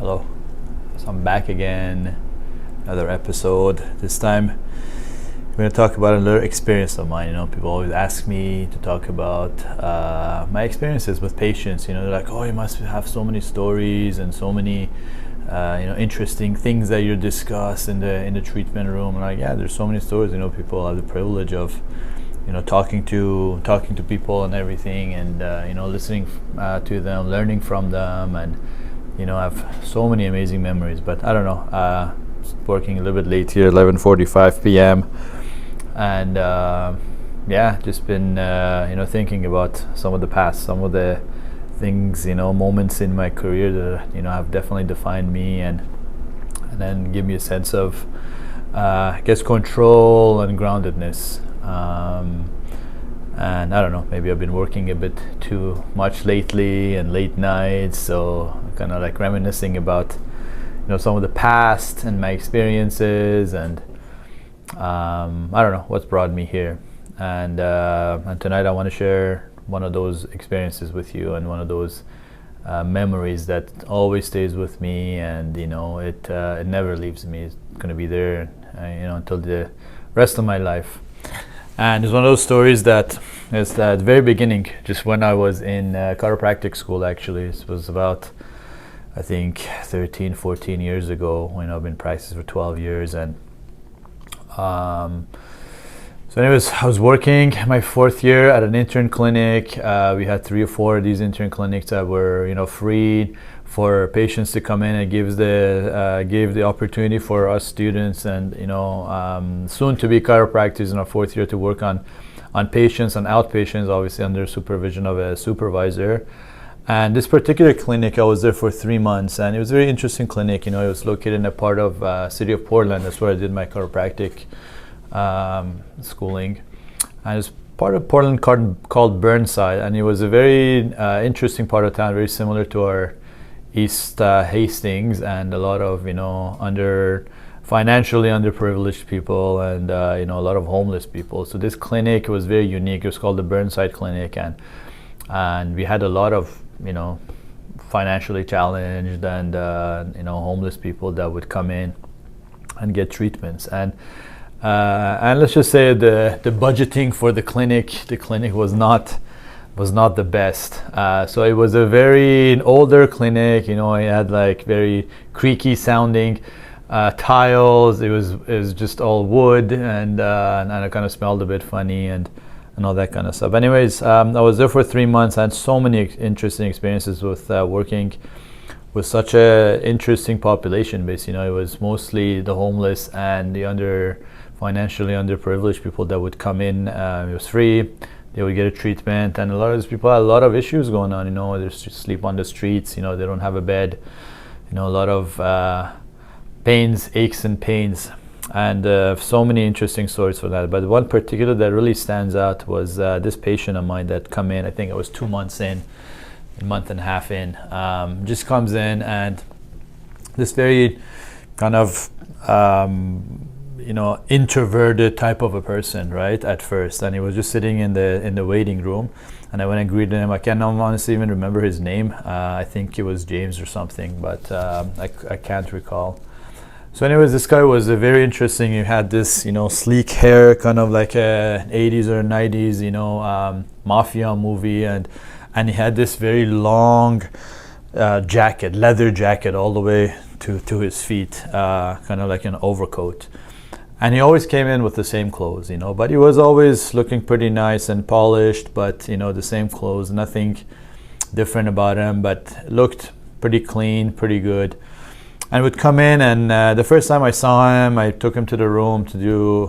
Hello. So I'm back again, another episode. This time I'm going to talk about another experience of mine. People always ask me to talk about my experiences with patients. They're like, "Oh, you must have so many stories and so many, interesting things that you discuss in the treatment room." And like, yeah, there's so many stories. People have the privilege of, talking to people and everything, and listening to them, learning from them, and I have so many amazing memories. But I don't know. Working a little bit late here, 11:45 p.m. and just been thinking about some of the past, some of the things, moments in my career that have definitely defined me, and then give me a sense of control and groundedness. And I don't know, maybe I've been working a bit too much lately and late nights, so kind of like reminiscing about some of the past and my experiences, and I don't know what's brought me here. And tonight I want to share one of those experiences with you, and one of those memories that always stays with me, and it never leaves me. It's going to be there until the rest of my life. And it's one of those stories that is at the very beginning, just when I was in chiropractic school. Actually, it was about, I think, 13, 14 years ago. I've been practicing for 12 years. And so anyways, I was working my fourth year at an intern clinic. We had 3 or 4 of these intern clinics that were, free for patients to come in, and gave the opportunity for us students and soon to be chiropractors in our fourth year to work on patients, on outpatients, obviously under supervision of a supervisor. And this particular clinic, I was there for 3 months, and it was a very interesting clinic. It was located in a part of city of Portland. That's where I did my chiropractic schooling, and it's part of Portland called Burnside, and it was a very interesting part of town, very similar to our East Hastings, and a lot of financially underprivileged people, and a lot of homeless people. So this clinic was very unique. It was called the Burnside Clinic, and we had a lot of financially challenged and homeless people that would come in and get treatments. And let's just say the budgeting for the clinic was not the best. So it was a very older clinic. It had like very creaky sounding tiles. It was just all wood, and it kind of smelled a bit funny, and all that kind of stuff. Anyways, I was there for 3 months. I had so many interesting experiences with working with such a interesting population base. It was mostly the homeless and the financially underprivileged people that would come in. It was free. They would get a treatment, and a lot of these people had a lot of issues going on. They just sleep on the streets. They don't have a bed. A lot of aches and pains, and so many interesting stories for that. But one particular that really stands out was this patient of mine that come in. I think I was 2 months in, a month and a half in. Just comes in, and this very kind of introverted type of a person, right, at first. And he was just sitting in the waiting room, and I went and greeted him. I can't honestly even remember his name. I think it was James or something, but I can't recall. So anyways, this guy was very interesting. He had this sleek hair, kind of like a 80s or 90s mafia movie, and he had this very long leather jacket all the way to his feet, kind of like an overcoat. And he always came in with the same clothes, but he was always looking pretty nice and polished, but, the same clothes, nothing different about him, but looked pretty clean, pretty good. And would come in, and the first time I saw him, I took him to the room to do,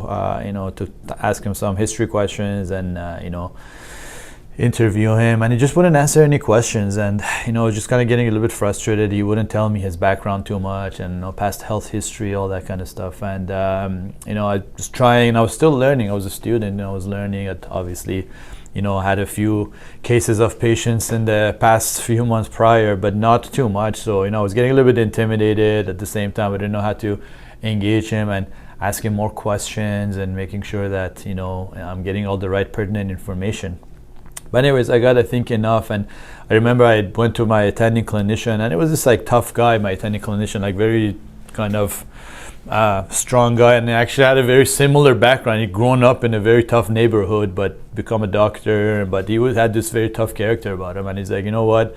to ask him some history questions, and, interview him, and he just wouldn't answer any questions, and just kind of getting a little bit frustrated. He wouldn't tell me his background too much, and past health history, all that kind of stuff. And I was trying. I was still learning. I was a student, and I was learning. Obviously, I had a few cases of patients in the past few months prior, but not too much. So I was getting a little bit intimidated. At the same time, I didn't know how to engage him and ask him more questions, and making sure that I'm getting all the right pertinent information. But anyways, I got to think enough, and I remember I went to my attending clinician, and it was this like tough guy, my attending clinician, like very kind of strong guy, and he actually had a very similar background. He'd grown up in a very tough neighborhood, but become a doctor, but he had this very tough character about him, and he's like, you know what,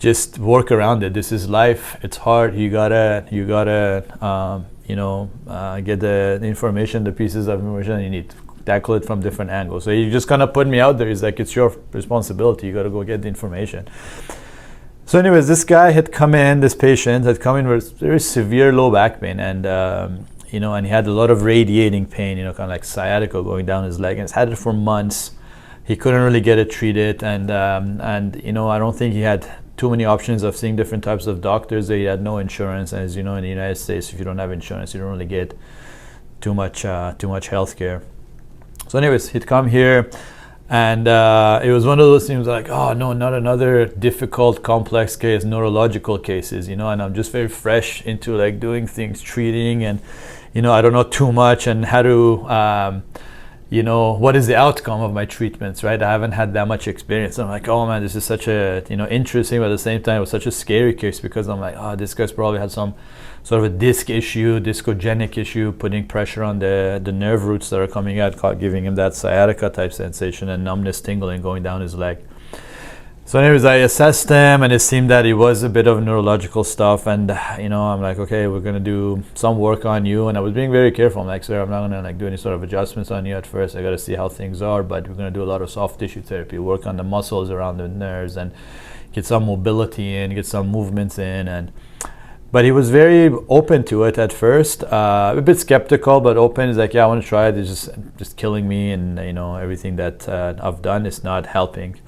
just work around it. This is life. It's hard. You gotta get the information, the pieces of information you need. Tackle it from different angles. So he just kind of put me out there. He's like, it's your responsibility. You got to go get the information. So anyways, this guy had come in, this patient had come in with very severe low back pain, and and he had a lot of radiating pain, kind of like sciatica going down his leg, and he's had it for months. He couldn't really get it treated, and I don't think he had too many options of seeing different types of doctors. He had no insurance, and as you know, in the United States, if you don't have insurance, you don't really get too much health care. So anyways, he'd come here, and it was one of those things like, oh no, not another difficult, complex case, neurological cases, and I'm just very fresh into like doing things, treating, and I don't know too much, and how to what is the outcome of my treatments, right? I haven't had that much experience. I'm like, oh man, this is such a interesting, but at the same time it was such a scary case, because I'm like, oh, this guy's probably had some sort of a disc issue, discogenic issue, putting pressure on the nerve roots that are coming out, giving him that sciatica type sensation and numbness, tingling going down his leg. So anyways, I assessed him, and it seemed that it was a bit of neurological stuff, and I'm like, okay, we're gonna do some work on you, and I was being very careful. I'm like, sir, I'm not gonna like do any sort of adjustments on you at first. I gotta see how things are, but we're gonna do a lot of soft tissue therapy, work on the muscles around the nerves, and get some mobility in, get some movements in, but he was very open to it at first, a bit skeptical, but open. He's like, yeah, I want to try it. It's just killing me, and everything that I've done is not helping.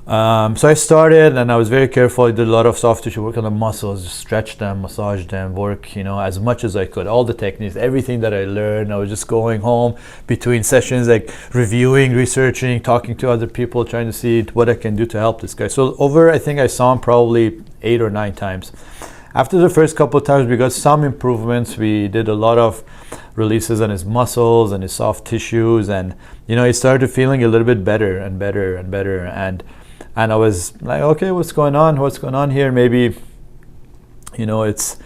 So I started, and I was very careful. I did a lot of soft tissue work on the muscles, just stretch them, massage them, work, as much as I could. All the techniques, everything that I learned, I was just going home between sessions, like reviewing, researching, talking to other people, trying to see what I can do to help this guy. So I think I saw him probably 8 or 9 times. After the first couple of times, we got some improvements. We did a lot of releases on his muscles and his soft tissues, and he started feeling a little bit better and better and better, and I was like, okay, what's going on here? Maybe it's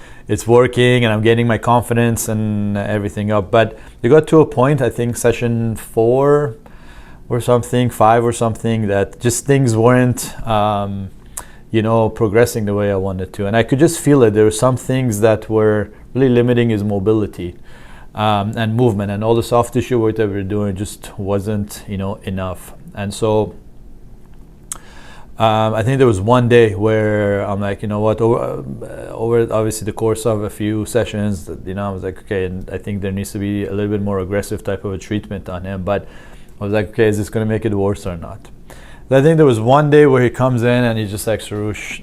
working, and I'm getting my confidence and everything up. But it got to a point, I think session 4 or something, 5 or something, that just things weren't progressing the way I wanted to, and I could just feel it. There were some things that were really limiting his mobility and movement, and all the soft tissue work that we were doing just wasn't enough. And so I think there was one day where I'm like, over obviously the course of a few sessions, I was like, okay, and I think there needs to be a little bit more aggressive type of a treatment on him. But I was like, okay, is this going to make it worse or not? I think there was one day where he comes in and he's just like, Sarush,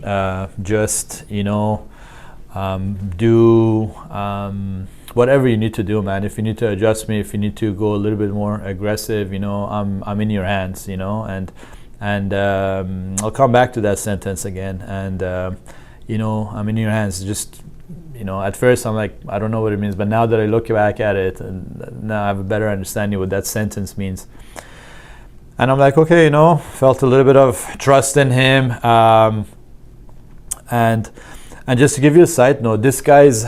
do whatever you need to do, man. If you need to adjust me, if you need to go a little bit more aggressive, I'm in your hands, and I'll come back to that sentence again. And I'm in your hands. Just at first I'm like, I don't know what it means, but now that I look back at it, and now I have a better understanding what that sentence means. And I'm like, okay, felt a little bit of trust in him. And just to give you a side note, this guy's,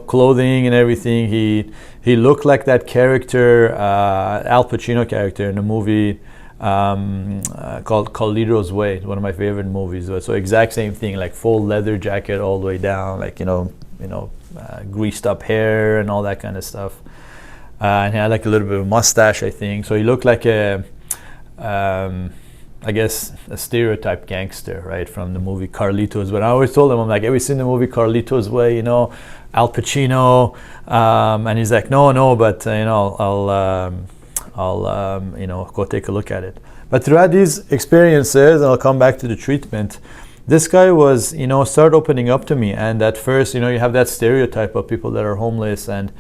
clothing and everything, he looked like that character, Al Pacino character in a movie called Carlito's Way, one of my favorite movies. So exact same thing, like full leather jacket all the way down, like, greased up hair and all that kind of stuff. And he had like a little bit of a mustache, I think. So he looked like I guess a stereotype gangster, right, from the movie Carlito's. But I always told him, I'm like, have you seen the movie Carlito's Way? Al Pacino, and he's like, no, but I'll go take a look at it. But throughout these experiences, and I'll come back to the treatment, this guy was, started opening up to me. And at first, you have that stereotype of people that are homeless and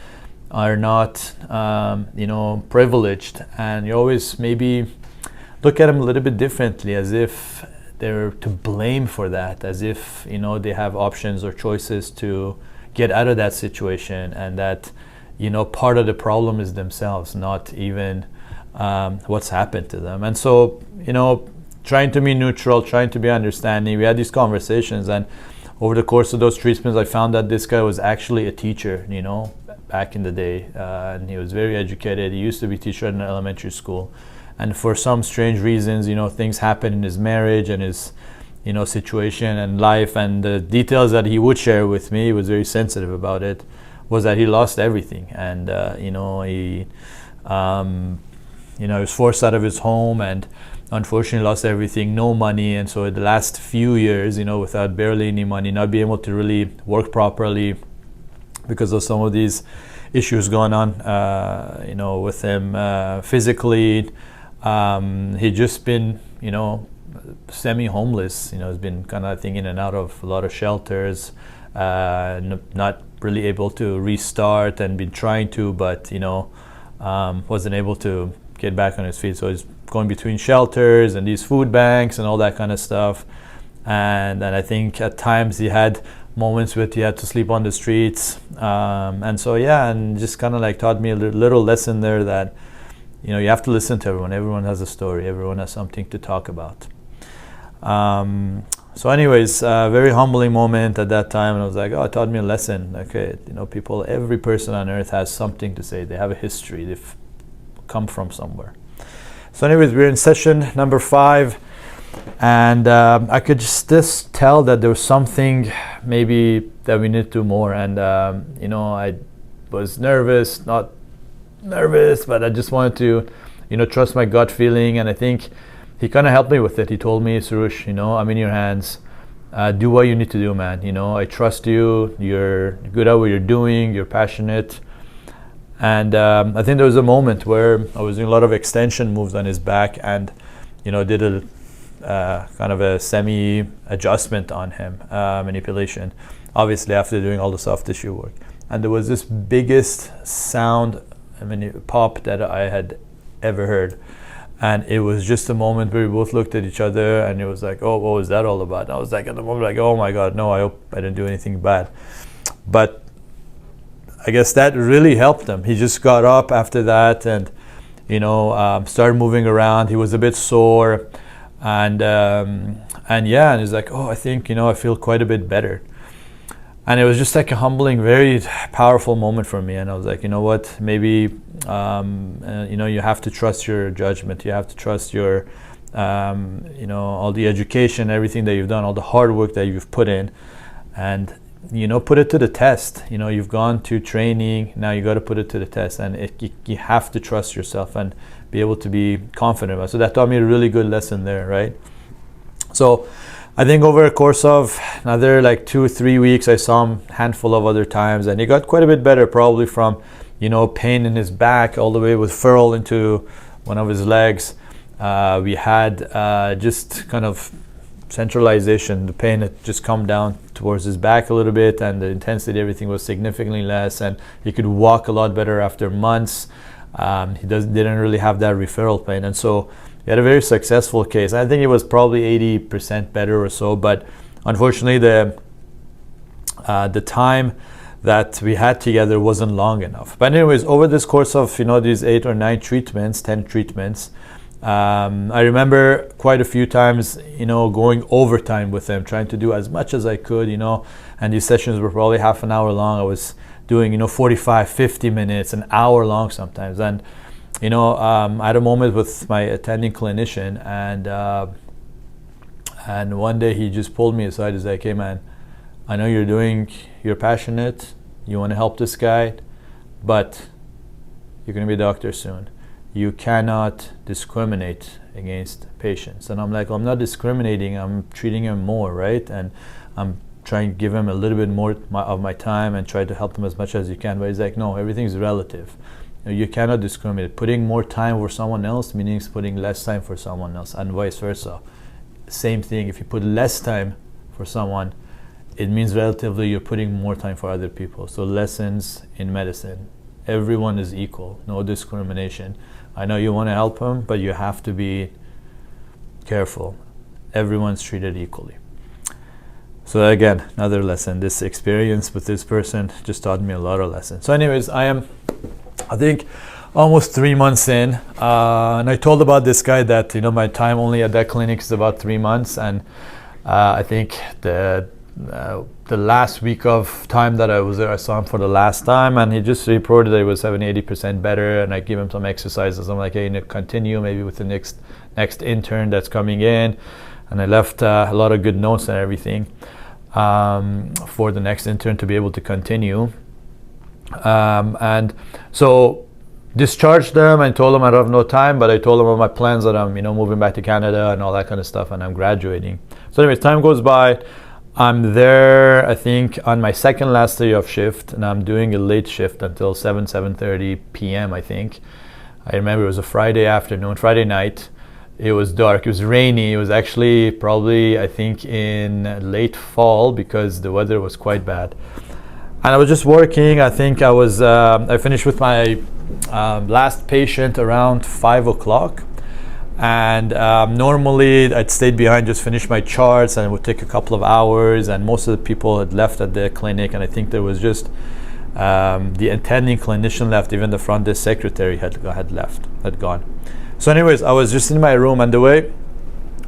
are not, privileged, and you always maybe look at them a little bit differently, as if they're to blame for that, as if they have options or choices to get out of that situation, and that part of the problem is themselves, not even what's happened to them. And so, trying to be neutral, trying to be understanding, we had these conversations, and over the course of those treatments, I found that this guy was actually a teacher, back in the day, and he was very educated. He used to be a teacher in an elementary school, and for some strange reasons, things happened in his marriage and his, situation and life, and the details that he would share with me, he was very sensitive about it, was that he lost everything, and he was forced out of his home, and unfortunately lost everything, no money. And so the last few years, without barely any money, not being able to really work properly because of some of these issues going on, with him physically. He'd just been, semi-homeless. He's been kind of, I think, in and out of a lot of shelters, not really able to restart, and been trying to, but, wasn't able to get back on his feet. So he's going between shelters and these food banks and all that kind of stuff. And I think at times he had moments where he had to sleep on the streets. And so, and just kind of like taught me a little lesson there that, you have to listen to everyone. Everyone has a story. Everyone has something to talk about. So anyways, very humbling moment at that time. And I was like, it taught me a lesson. Okay, people, every person on earth has something to say. They have a history. They've come from somewhere. So anyways, we're in session number 5, and I could just tell that there was something maybe that we need to do more. And I was not nervous, but I just wanted to trust my gut feeling. And I think he kind of helped me with it. He told me, Surush, I'm in your hands. Do what you need to do, man. I trust you. You're good at what you're doing. You're passionate. And I think there was a moment where I was doing a lot of extension moves on his back, and did a kind of a semi adjustment on him, manipulation, obviously after doing all the soft tissue work. And there was this biggest sound, pop that I had ever heard. And it was just a moment where we both looked at each other, and it was like, oh, what was that all about? And I was like, at the moment, like, oh my God, no, I hope I didn't do anything bad. But I guess that really helped him. He just got up after that, and started moving around. He was a bit sore, and he's like, I think I feel quite a bit better. And it was just like a humbling, very powerful moment for me. And I was like, what? Maybe you have to trust your judgment. You have to trust your all the education, everything that you've done, all the hard work that you've put in, and put it to the test. You've gone to training, now you got to put it to the test, and you have to trust yourself and be able to be confident about it. So that taught me a really good lesson there, right? So I think over a course of another 2 or 3 weeks, I saw him a handful of other times, and he got quite a bit better, probably from pain in his back all the way with furrow into one of his legs. We had just kind of centralization. The pain had just come down towards his back a little bit, and the intensity, everything was significantly less, and he could walk a lot better after months. He didn't really have that referral pain, and so he had a very successful case. I think it was probably 80% better or so, but unfortunately the time that we had together wasn't long enough. But anyways, over this course of these 8 or 9 treatments, 10 treatments, I remember quite a few times, going overtime with him, trying to do as much as I could, and these sessions were probably half an hour long. I was doing, 45, 50 minutes, an hour long sometimes. And, I had a moment with my attending clinician, and one day he just pulled me aside. He's like, hey man, I know you're passionate, you want to help this guy, but you're going to be a doctor soon. You cannot discriminate against patients. And I'm like, well, I'm not discriminating, I'm treating him more, right? And I'm trying to give him a little bit more of my time and try to help him as much as you can. But he's like, no, everything's relative. You cannot discriminate. Putting more time for someone else means putting less time for someone else, and vice versa. Same thing, if you put less time for someone, it means relatively you're putting more time for other people. So lessons in medicine. Everyone is equal, no discrimination. I know you want to help him, but you have to be careful. Everyone's treated equally. So again, another lesson. This experience with this person just taught me a lot of lessons. So anyways, I think almost 3 months in, and I told about this guy that my time only at that clinic is about 3 months, and I think the last week of time that I was there, I saw him for the last time, and he just reported that he was 70-80% better, and I give him some exercises. I'm like, hey, you need to continue maybe with the next intern that's coming in, and I left a lot of good notes and everything for the next intern to be able to continue. And so discharged them and told them I don't have no time, but I told them all my plans that I'm moving back to Canada and all that kind of stuff, and I'm graduating. So anyways, time goes by. I'm there, I think, on my second last day of shift, and I'm doing a late shift until 7:30 p.m. I think. I remember it was a Friday night. It was dark, it was rainy. It was actually probably, I think, in late fall because the weather was quite bad. And I was just working. I think I finished with my last patient around 5 o'clock. And normally I'd stayed behind, just finish my charts, and it would take a couple of hours. And most of the people had left at the clinic, and I think there was just the attending clinician left. Even the front desk secretary had gone. So anyways, I was just in my room, and the way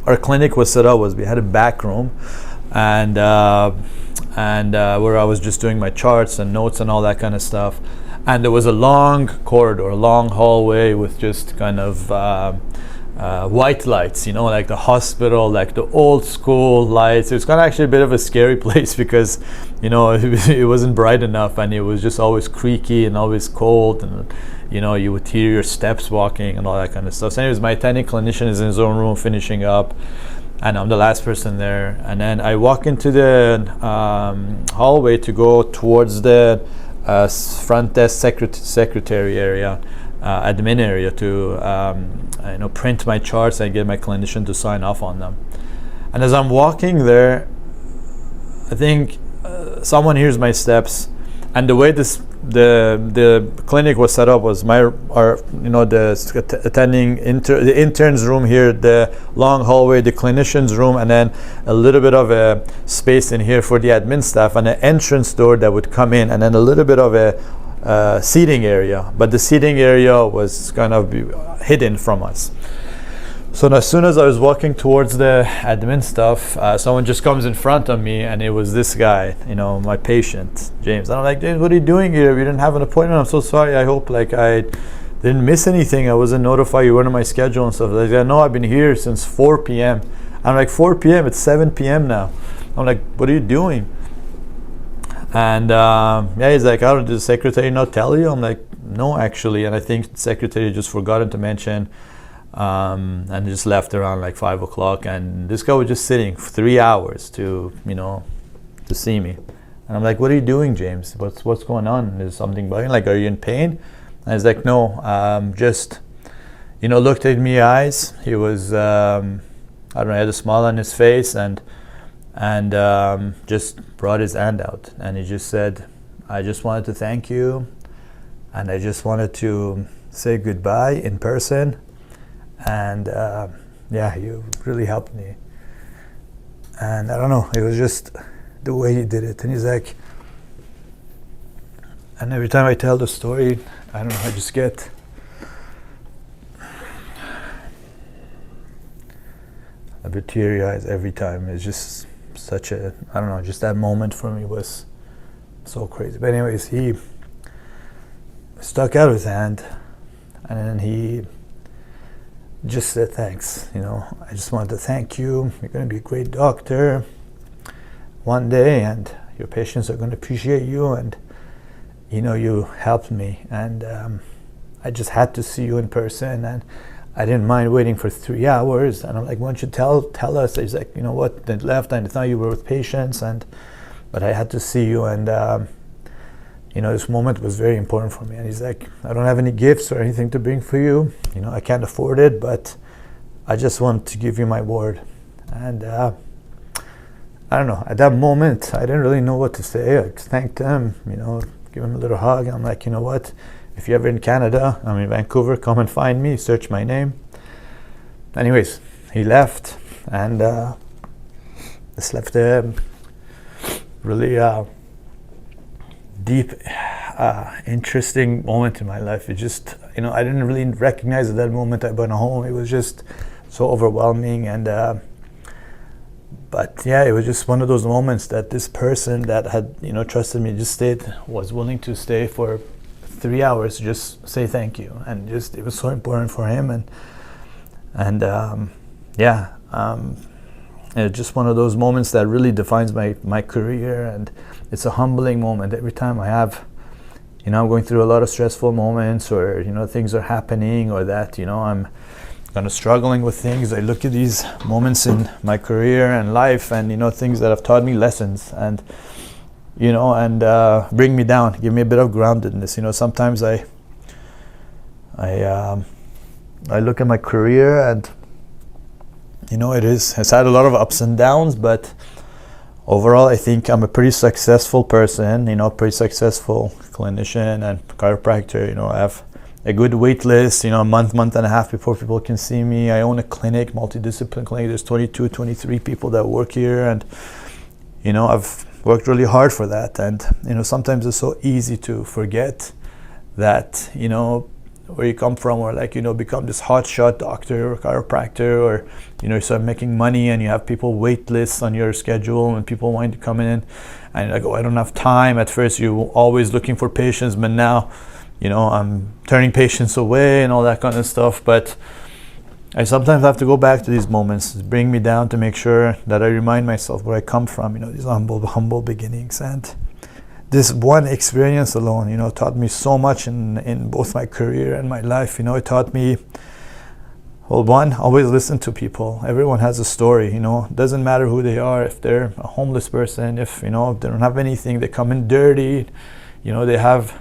our clinic was set up was we had a back room, and where I was just doing my charts and notes and all that kind of stuff. And there was a long corridor, a long hallway with just kind of white lights, like the hospital, like the old school lights. It was kind of actually a bit of a scary place because, it wasn't bright enough, and it was just always creaky and always cold, and you would hear your steps walking and all that kind of stuff. So anyways, my attending clinician is in his own room finishing up, and I'm the last person there. And then I walk into the hallway to go towards the front desk secretary area, admin area, to print my charts and get my clinician to sign off on them. And as I'm walking there, I think someone hears my steps, and the way the clinic was set up was the intern's room here, the long hallway, the clinician's room, and then a little bit of a space in here for the admin staff, and an entrance door that would come in, and then a little bit of a seating area. But the seating area was kind of hidden from us. So as soon as I was walking towards the admin stuff, someone just comes in front of me, and it was this guy, my patient, James. And I'm like, James, what are you doing here? We didn't have an appointment. I'm so sorry. I hope I didn't miss anything. I wasn't notified. You weren't on my schedule and stuff. Like, no, I've been here since 4 p.m. I'm like, 4 p.m.? It's 7 p.m. now. I'm like, what are you doing? And he's like, did the secretary not tell you? I'm like, no, actually. And I think the secretary just forgotten to mention, and just left around like 5 o'clock. And this guy was just sitting for 3 hours to see me. And I'm like, what are you doing, James? What's going on? Is something bugging? Like, are you in pain? And he's like, no, just, looked at me eyes. He was, I don't know, he had a smile on his face, and just brought his hand out, and he just said, I just wanted to thank you, and I just wanted to say goodbye in person, and you really helped me. And I don't know, it was just the way he did it. And he's like, and every time I tell the story, I don't know, I just get a bit teary-eyed every time. It's just such a, I don't know, just that moment for me was so crazy. But anyways, he stuck out his hand, and then he just said, thanks, I just wanted to thank you. You're going to be a great doctor one day, and your patients are going to appreciate you, and you helped me, and I just had to see you in person, and I didn't mind waiting for 3 hours. And I'm like, why don't you tell us? He's like, you know what, they left, and I thought you were with patients, but I had to see you, and this moment was very important for me. And he's like, I don't have any gifts or anything to bring for you, I can't afford it, but I just want to give you my word. And I don't know, at that moment, I didn't really know what to say. I thanked him, give him a little hug. I'm like, you know what, if you're ever in Canada, I'm in Vancouver, come and find me, search my name. Anyways, he left, and this left a really deep, interesting moment in my life. It just, I didn't really recognize at that moment I went home. It was just so overwhelming. And but yeah, it was just one of those moments that this person that had, trusted me, was willing to stay for 3 hours, just say thank you. And just, it was so important for him. And it's just one of those moments that really defines my career. And it's a humbling moment every time I have, I'm going through a lot of stressful moments, or, things are happening, or that, I'm kind of struggling with things. I look at these moments in my career and life, and, things that have taught me lessons, and, bring me down, give me a bit of groundedness. Sometimes I look at my career, and, it's had a lot of ups and downs, but overall, I think I'm a pretty successful person, pretty successful clinician and chiropractor. I have a good wait list, a month and a half before people can see me. I own a clinic, multidiscipline clinic. There's 22, 23 people that work here, and, I've worked really hard for that. And, sometimes it's so easy to forget that, where you come from, or become this hotshot doctor or chiropractor, or, you start making money and you have people wait lists on your schedule and people want to come in, and you're like, oh, I don't have time. At first you're always looking for patients, but now, I'm turning patients away and all that kind of stuff. But I sometimes have to go back to these moments to bring me down, to make sure that I remind myself where I come from, these humble beginnings. And this one experience alone, taught me so much in both my career and my life. It taught me, well, one, always listen to people. Everyone has a story, doesn't matter who they are. If they're a homeless person, if, if they don't have anything, they come in dirty, they have,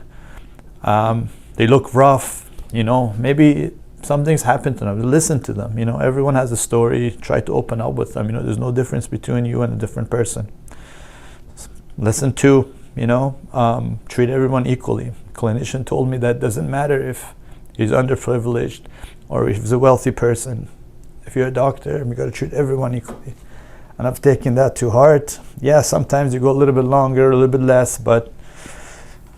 they look rough, maybe something's happened to them. Listen to them, everyone has a story. Try to open up with them. There's no difference between you and a different person. Listen to, treat everyone equally. Clinician told me that doesn't matter if he's underprivileged or if he's a wealthy person. If you're a doctor, you got to treat everyone equally. And I've taken that to heart. Yeah, sometimes you go a little bit longer, a little bit less, but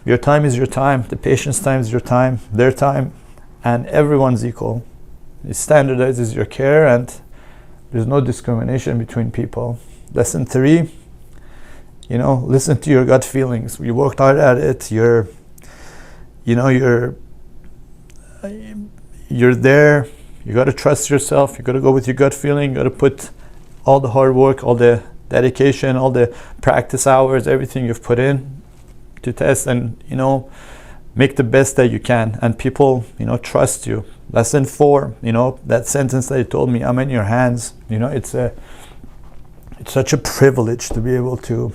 your time is your time. The patient's time is your time, their time, and everyone's equal. It standardizes your care, and there's no discrimination between people. Lesson 3, listen to your gut feelings. You worked hard at it. You're there. You got to trust yourself. You got to go with your gut feeling. You got to put all the hard work, all the dedication, all the practice hours, everything you've put in to test, and make the best that you can. And people, trust you. Lesson 4, that sentence that you told me, I'm in your hands. It's such a privilege to be able to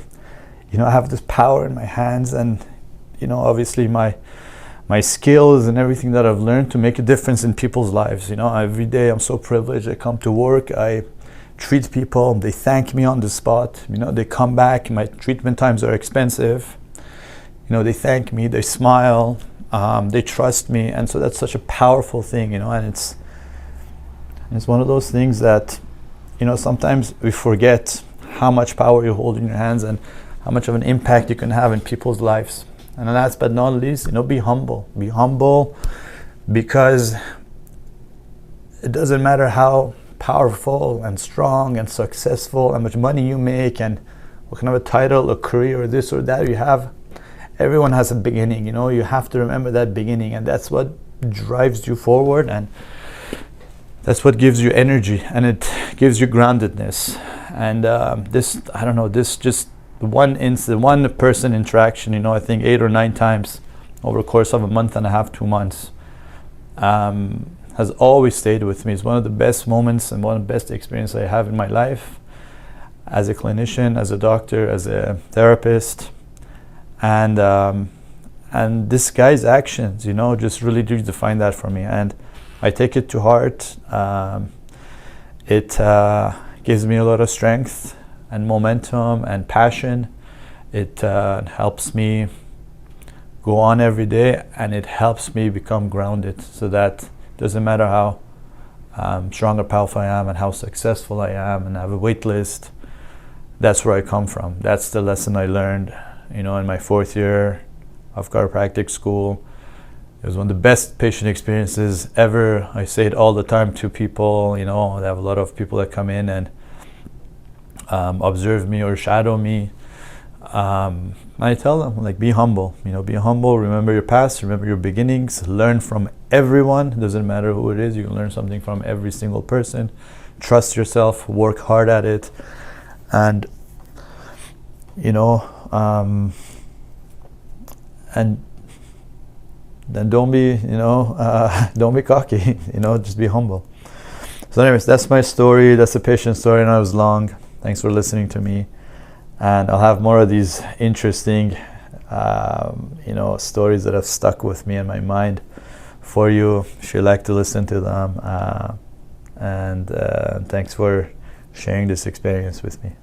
have this power in my hands, and obviously my skills and everything that I've learned to make a difference in people's lives. Every day I'm so privileged. I come to work, I treat people, they thank me on the spot. They come back. My treatment times are expensive. They thank me, they smile, they trust me, and so that's such a powerful thing. And it's one of those things that sometimes we forget how much power you hold in your hands and how much of an impact you can have in people's lives. And last but not least, be humble. Be humble, because it doesn't matter how powerful and strong and successful, how much money you make, and what kind of a title, a career, or this or that you have. Everyone has a beginning. You have to remember that beginning, and that's what drives you forward, and that's what gives you energy, and it gives you groundedness. And this just one person interaction, I think 8 or 9 times over the course of a month and a half, 2 months, has always stayed with me. It's one of the best moments and one of the best experiences I have in my life as a clinician, as a doctor, as a therapist. And this guy's actions, just really do define that for me, and I take it to heart. It gives me a lot of strength and momentum and passion. It helps me go on every day, and it helps me become grounded, so that it doesn't matter how strong or powerful I am and how successful I am and I have a wait list. That's where I come from. That's the lesson I learned in my 4th year of chiropractic school. It was one of the best patient experiences ever. I say it all the time to people. I have a lot of people that come in and observe me or shadow me. I tell them, like, be humble. Be humble. Remember your past. Remember your beginnings. Learn from everyone. It doesn't matter who it is. You can learn something from every single person. Trust yourself. Work hard at it. And and then don't be don't be cocky. Just be humble. So anyways, that's my story. That's a patient story, and I was long. Thanks for listening to me. And I'll have more of these interesting, stories that have stuck with me in my mind for you, if you like to listen to them. And thanks for sharing this experience with me.